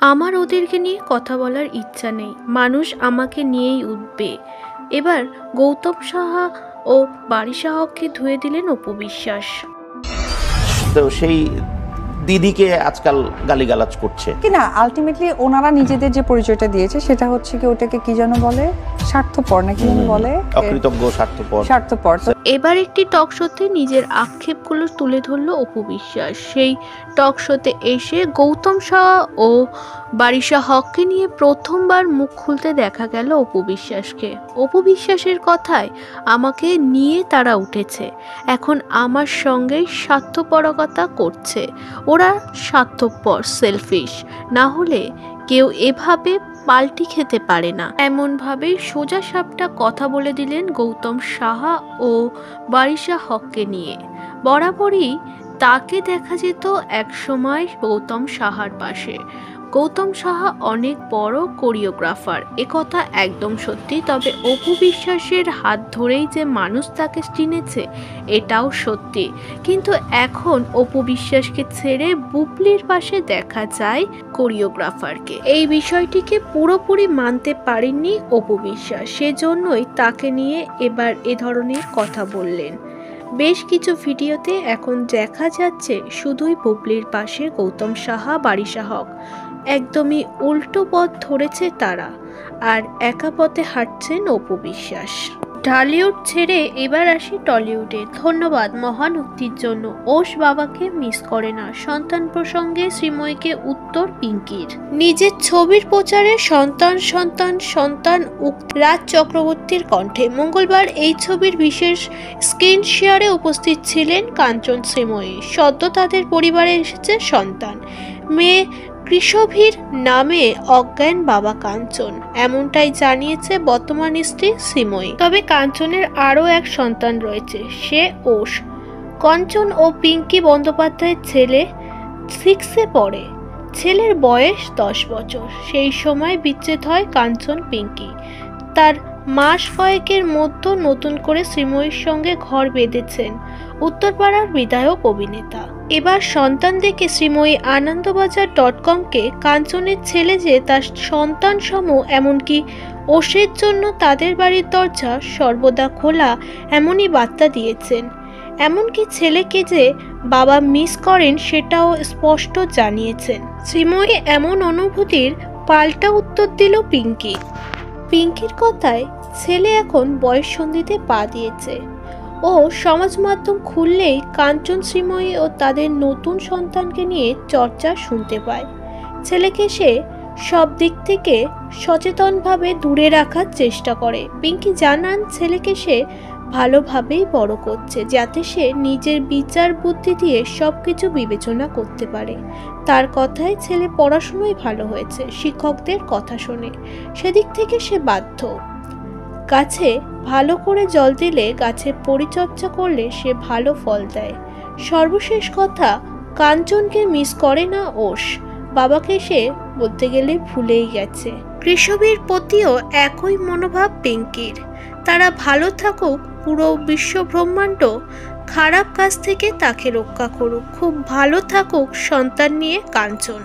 আমার ওদেরকে নিয়ে কথা বলার ইচ্ছা নেই, মানুষ আমাকে নিয়েই উঠবে। এবার গৌতম সাহা ও বারিশা হককে ধুয়ে দিলেন অপু বিশ্বাস। তো সেই দিদিকে আজকাল গালিগালাজ করছে কিনা আলটিমেটলি ওনারা নিজেদের যে পরিচয়টা দিয়েছে সেটা হচ্ছে কি ওটাকে কি যেন বলে, স্বার্থপর নাকি বলে, অকৃতজ্ঞ, স্বার্থপর। এবার একটি টক শোতে নিজের আক্ষেপগুলো তুলে ধরল অপু বিশ্বাস। সেই টক শোতে এসে গৌতম সাহা ও বারিশা হককে নিয়ে প্রথমবার মুখ খুলতে দেখা গেল অপু বিশ্বাসকে। অপু বিশ্বাসের কথায় আমাকে নিয়ে তারা উঠেছে, এখন আমার সঙ্গে স্বার্থপরকতা করছে। ওরা স্বার্থপর, সেলফিশ, না হলে কেউ এভাবে পাল্টি খেতে পারে না। এমনভাবেই সোজা সাপটা কথা বলে দিলেন গৌতম সাহা ও বারিশা হককে নিয়ে। বরাবরই তাকে দেখা যেত একসময় গৌতম সাহার পাশে। গৌতম সাহা অনেক বড় কোরিওগ্রাফার, একথা একদম সত্যি। তবে অপু বিশ্বাসের হাত ধরেই যে মানুষ তাকে চিনেছে এটাও সত্যি। কিন্তু এখন অপু বিশ্বাসকে ছেড়ে বুবলির পাশে দেখা যায় কোরিওগ্রাফারকে। এই বিষয়টিকে পুরোপুরি মানতে পারেননি অপু বিশ্বাস, সেজন্যই তাকে নিয়ে এবার এ ধরনের কথা বললেন। বেশ কিছু ভিডিওতে এখন দেখা যাচ্ছে শুধুই বুবলির পাশে গৌতম সাহা, বারিশা হক। একদমই উল্টো পথ ধরেছে তারা, আর একা পথে হাঁটছেন অপু বিশ্বাস। ঢালিউড ছেড়ে এবার আসি টলিউডে। ধন্যবাদ মহান উক্তির জন্য। ওশ বাবাকে মিস করে না, সন্তান প্রসঙ্গে শ্রীময়ীকে উত্তর পিঙ্কির। নিজের ছবির প্রচারে সন্তান সন্তান সন্তান রাজ চক্রবর্তীর কণ্ঠে। মঙ্গলবার এই ছবির বিশেষ স্ক্রিন শেয়ারে উপস্থিত ছিলেন কাঞ্চন, শ্রীময়ী। সদ্য তাদের পরিবারে এসেছে সন্তান। মেয়ে কৃষভীর নামে অজ্ঞান বাবা কাঞ্চন, এমনটাই জানিয়েছে বর্তমান স্ত্রী শ্রীময়ী। তবে কাঞ্চনের আরও এক সন্তান রয়েছে, সে ওশ। কাঞ্চন ও পিঙ্কি বন্দ্যোপাধ্যায়ের ছেলে 6-এ পড়ে। ছেলের বয়স 10 বছর। সেই সময় বিচ্ছেদ হয় কাঞ্চন পিঙ্কি। তার মাস কয়েকের মধ্যে নতুন করে শ্রীময়ীর সঙ্গে ঘর বেঁধেছেন উত্তরপাড়ার বিধায়ক অভিনেতা। এবার সন্তান দেখে শ্রীময়ী আনন্দবাজার.com-কে কাঞ্চনের ছেলে যে তার সন্তান সম, এমনকি ওষের জন্য তাদের বাড়ির দরজা সর্বদা খোলা, এমনই বার্তা দিয়েছেন। এমনকি ছেলেকে যে বাবা মিস করেন সেটাও স্পষ্ট জানিয়েছেন। শ্রীময়ী এমন অনুভূতির পাল্টা উত্তর দিল পিঙ্কি। পিঙ্কির কথায় ছেলে এখন বয়ঃসন্ধিতে পা দিয়েছে। ও সমাজ মাধ্যম খুললেই কাঞ্চন, শ্রীময়ী ও তাদের নতুন সন্তানকে নিয়ে চর্চা শুনতে পায়। ছেলেকে সে সব দিক থেকে সচেতনভাবে দূরে রাখার চেষ্টা করে। পিঙ্কি জানান ছেলেকে সে ভালোভাবেই বড় করছে, যাতে সে নিজের বিচার বুদ্ধি দিয়ে সবকিছু বিবেচনা করতে পারে। তার কথায় ছেলে পড়াশোনায় ভালো হয়েছে, শিক্ষকদের কথা শোনে, সেদিক থেকে সে বাধ্য। গাছে ভালো করে জল দিলে, গাছের পরিচর্যা করলে সে ভালো ফল দেয়। সর্বশেষ কথা, কাঞ্চনকে মিস করে না ওশ, বাবাকে সে বলতে গেলে ভুলেই গেছে। কৃষভীর প্রতিও একই মনোভাব পিঙ্কির। তারা ভালো থাকুক, পুরো বিশ্ব ব্রহ্মাণ্ড খারাপ কাজ থেকে তাকে রক্ষা করুক। খুব ভালো থাকুক সন্তান নিয়ে কাঞ্চন।